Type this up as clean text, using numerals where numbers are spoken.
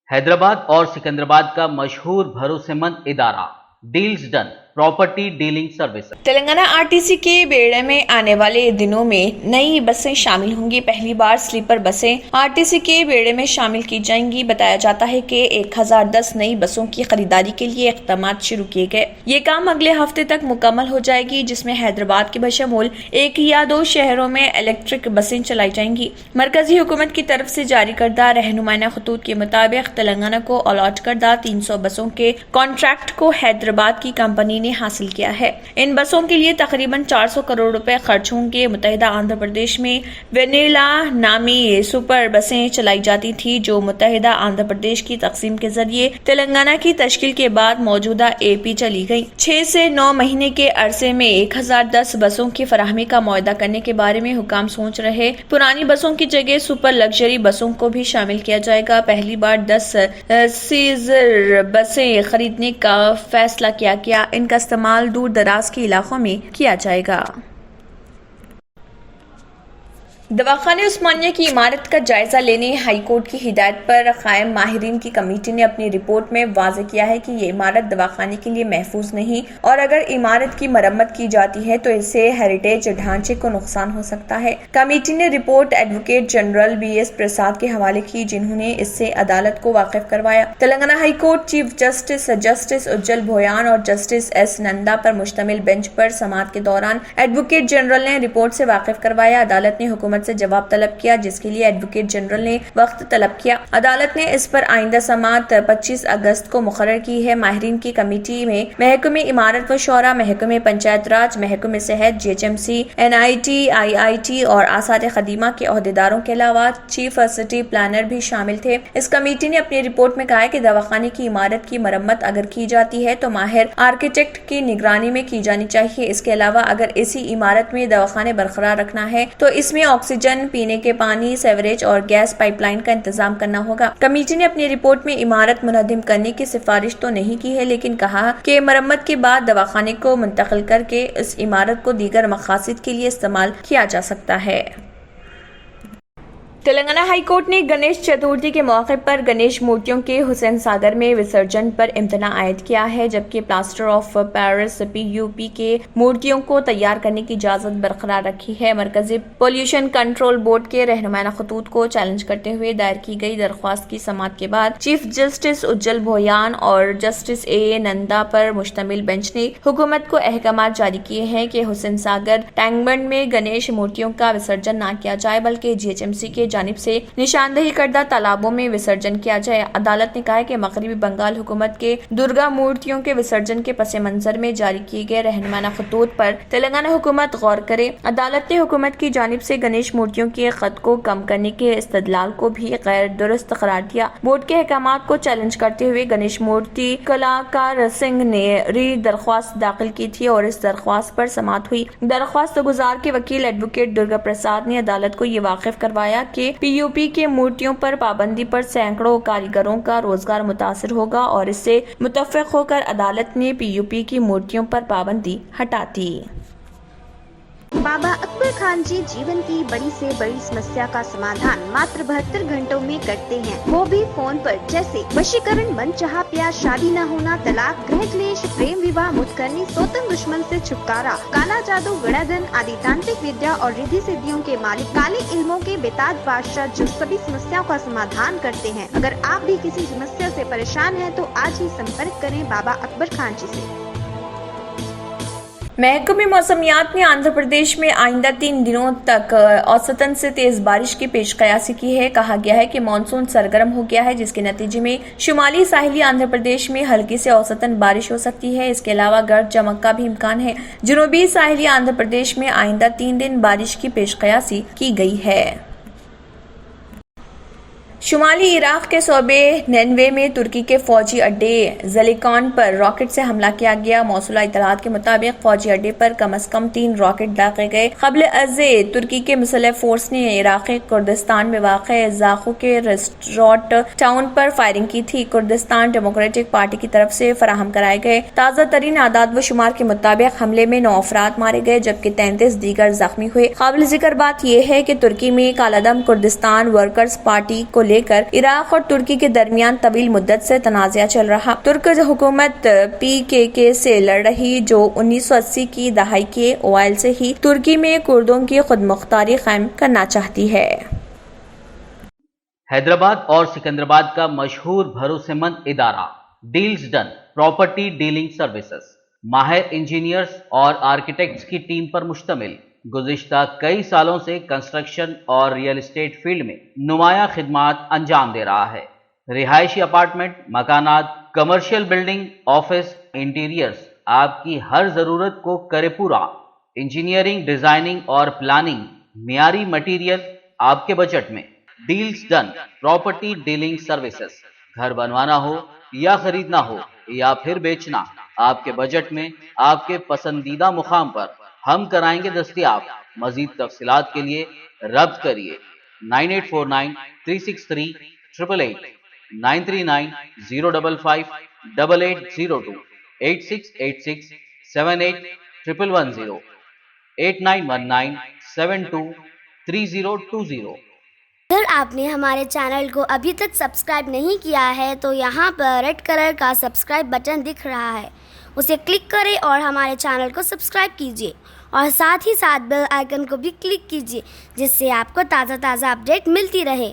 हैदराबाद और सिकंदराबाद का मशहूर भरोसेमंद इदारा deals done property dealing service. Telangana RTC के बेड़े में आने वाले दिनों में नई बसें शामिल होंगी। पहली बार स्लीपर बसें आरटीसी के बेड़े में शामिल की जाएंगी। बताया जाता है कि 1010 नई बसों की खरीदारी के लिए इक़दाम शुरू किए गए। ये काम अगले हफ्ते तक मुकम्मल हो जाएगी, जिसमें हैदराबाद के बशमूल 1 या 2 शहरों में इलेक्ट्रिक बसें चलाई जाएंगी। मरकजी हुकूमत की तरफ से जारी करदा रहनुमाना खतूत के मुताबिक तेलंगाना को अलॉट करदा 300 बसों के कॉन्ट्रैक्ट को हैदराबाद की कंपनी हासिल किया है। इन बसों के लिए तकरीबन 400 करोड़ रुपए खर्च होंगे। मुत्तहिदा आंध्र प्रदेश में वेनिला नामी सुपर बसें चलाई जाती थी, जो मुत्तहिदा आंध्र प्रदेश की तकसीम के जरिए तेलंगाना की तश्कील के बाद मौजूदा एपी चली गई। 6 से 9 महीने के अरसे में 1010 बसों की फराहमी का मुआहदा करने के बारे में हुकाम सोच रहे। पुरानी बसों की जगह सुपर लग्जरी बसों को भी शामिल किया जाएगा। पहली बार 10 सीजर बसें खरीदने का फैसला किया गया। इनका इस्तेमाल दूर दराज के इलाकों में किया जाएगा। दवाखाने उस्मानिया की इमारत का जायजा लेने हाई कोर्ट की हिदायत पर कायम माहिरीन की कमेटी ने अपनी रिपोर्ट में वाज़ेह किया है कि ये इमारत दवाखाने के लिए महफूज नहीं, और अगर इमारत की मरम्मत की जाती है तो इससे हेरिटेज ढांचे को नुकसान हो सकता है। कमेटी ने report advocate general BS Prasad के हवाले की, जिन्होंने इससे अदालत को वाकिफ करवाया। Telangana high court chief justice Ujjal Bhuyan और जस्टिस S नंदा पर मुश्तमिल बेंच पर समाअत के दौरान एडवोकेट जनरल ने रिपोर्ट से वाकिफ करवाया। अदालत ने हुकूमत से जवाब तलब किया, जिसके लिए एडवोकेट जनरल ने वक्त तलब किया। अदालत ने इस पर आइंदा समाअत 25 अगस्त को मुकर्रर की है। माहिरीन की कमेटी में महकमे इमारत व शौरा, महकमे पंचायत राज, महकमे सेहत, GHMC, NIT, IIT और आसार खदीमा के अहदेदारों के अलावा चीफ सिटी प्लानर भी शामिल थे। इस कमेटी ने अपनी रिपोर्ट में कहा है कि दवाखाने की इमारत की मरम्मत अगर की जाती है तो माहिर आर्किटेक्ट की निगरानी में की जानी चाहिए। इसके अलावा अगर इसी इमारत में दवाखाने बरकरार रखना है तो इसमें ऑक्सीजन, पीने के पानी, सेवरेज और गैस पाइपलाइन का इंतजाम करना होगा। कमेटी ने अपनी रिपोर्ट में इमारत मुनहदिम करने की सिफारिश तो नहीं की है, लेकिन कहा कि मरम्मत के बाद दवाखाने को मुंतकिल करके इस इमारत को दीगर मकासद के लिए इस्तेमाल किया जा सकता है। तेलंगाना हाई कोर्ट ने गणेश चतुर्थी के मौके पर गणेश मूर्तियों के हुसैन सागर में विसर्जन पर इम्तना आयद किया है, जबकि प्लास्टर ऑफ पेरिस PUP के मूर्तियों को तैयार करने की इजाजत बरकरार रखी है। मरकजी पोल्यूशन कंट्रोल बोर्ड के रहनुमाना खतूत को चैलेंज करते हुए दायर की गई दरख्वास्त की समाअत के बाद चीफ जस्टिस उज्जल भोयान और जस्टिस A नंदा पर मुश्तमिल बेंच ने हुकूमत को अहकाम जारी किए हैं कि हुसैन सागर टैंकबंड में गणेश मूर्तियों का विसर्जन न किया जाए, बल्कि GHMC के जानिब से निशानदेही करदा तालाबों में विसर्जन किया जाए। अदालत ने कहा है कि मगरबी बंगाल हुकूमत के दुर्गा मूर्तियों के विसर्जन के पस मंजर में जारी किए गए रहनुमाना खतूत पर तेलंगाना हुकूमत गौर करे। अदालत ने हुकूमत की जानिब से गणेश मूर्तियों के खत को कम करने के इस्तदलाल को भी गैर दुरुस्त करार दिया। बोर्ड के अहकामात को चैलेंज करते हुए गणेश मूर्ति कलाकार सिंह ने दरख्वास्त दाखिल की थी और इस दरख्वास्त पर समाअत हुई। दरख्वास्त गुजार के वकील एडवोकेट दुर्गा प्रसाद ने अदालत को ये वाकिफ करवाया कि PUP के मूर्तियों पर पाबंदी पर सैकड़ों कारीगरों का रोजगार मुतासिर होगा, और इससे मुतफ़िक़ होकर अदालत ने PUP की मूर्तियों पर पाबंदी हटा दी। बाबा अकबर खान जी जीवन की बड़ी से बड़ी समस्या का समाधान मात्र 72 घंटों में करते हैं, वो भी फोन पर। जैसे वशीकरण, मनचाहा प्यार, शादी न होना, तलाक, गृह क्लेश, प्रेम विवाह, मुतकरनी, सोतन दुश्मन से छुटकारा, काला जादू, गड़ाधन आदि तांत्रिक विद्या और रिद्धि सिद्धियों के मालिक काले इल्मों के बेताज बादशाह जो सभी समस्याओं का समाधान करते हैं। अगर आप भी किसी समस्या से परेशान हैं तो आज ही संपर्क करें बाबा अकबर खान जी से। महकमे मौसमियात ने आंध्र प्रदेश में आइंदा 3 दिनों तक औसतन से तेज बारिश की पेशकयासी की है। कहा गया है कि मानसून सरगर्म हो गया है, जिसके नतीजे में शुमाली साहिली आंध्र प्रदेश में हल्की से औसतन बारिश हो सकती है। इसके अलावा गर्द चमक का भी इम्कान है। जनूबी साहिली आंध्र प्रदेश में आइंदा 3 दिन बारिश की पेशकयासी की गई है। शुमाली इराक के सूबे निनवे में तुर्की के फौजी अड्डे ज़लिकान पर रॉकेट से हमला किया गया। मौसूला इत्तलात के मुताबिक फौजी अड्डे पर कम अज कम 3 रॉकेट दागे गए। क़ब्ल अज़े तुर्की के मुसल्लह फोर्स ने इराक़ी कुर्दिस्तान में वाक़े ज़ाक़ू के रेस्टोरेंट टाउन पर फायरिंग की थी। कुर्दिस्तान डेमोक्रेटिक पार्टी की तरफ से फराहम कराए गए ताज़ा तरीन आदाद व शुमार के मुताबिक हमले में 9 अफराद मारे गए, जबकि 33 दीगर जख्मी हुए। काबिल जिक्र बात यह है कि तुर्की में कालादम कुर्दिस्तान वर्कर्स पार्टी को لے کر عراق اور ترکی کے درمیان طویل مدت سے تنازع چل رہا۔ ترک حکومت PKK سے لڑ رہی جو 1980 کی دہائی کے اوائل سے ہی ترکی میں کردوں کی خود مختاری قائم کرنا چاہتی ہے۔ حیدرآباد اور سکندرآباد کا مشہور بھروسے مند ادارہ deals done property dealing services ماہر انجینئرز اور آرکیٹیکٹس کی ٹیم پر مشتمل گزشتہ کئی سالوں سے کنسٹرکشن اور ریئل اسٹیٹ فیلڈ میں نمایاں خدمات انجام دے رہا ہے۔ رہائشی اپارٹمنٹ، مکانات، کمرشل بلڈنگ، آفس، انٹیریئرز آپ کی ہر ضرورت کو کرے پورا۔ انجینئرنگ، ڈیزائننگ اور پلاننگ، معیاری مٹیریل آپ کے بجٹ میں۔ Deals done property dealing services, گھر بنوانا ہو یا خریدنا ہو یا پھر بیچنا، آپ کے بجٹ میں آپ کے پسندیدہ مقام پر ہم کرائیں گے دستیاب۔ مزید تفصیلات کے لیے ربط کریے 9849363888 939-055-8802 8686781110 8919723020۔ اگر آپ نے ہمارے چینل کو ابھی تک سبسکرائب نہیں کیا ہے تو یہاں پر ریڈ کلر کا سبسکرائب بٹن دکھ رہا ہے، اسے کلک کریں اور ہمارے چینل کو سبسکرائب کیجیے اور ساتھ ہی ساتھ بیل آئیکن کو بھی کلک کیجیے جس سے آپ کو تازہ اپڈیٹ ملتی رہے۔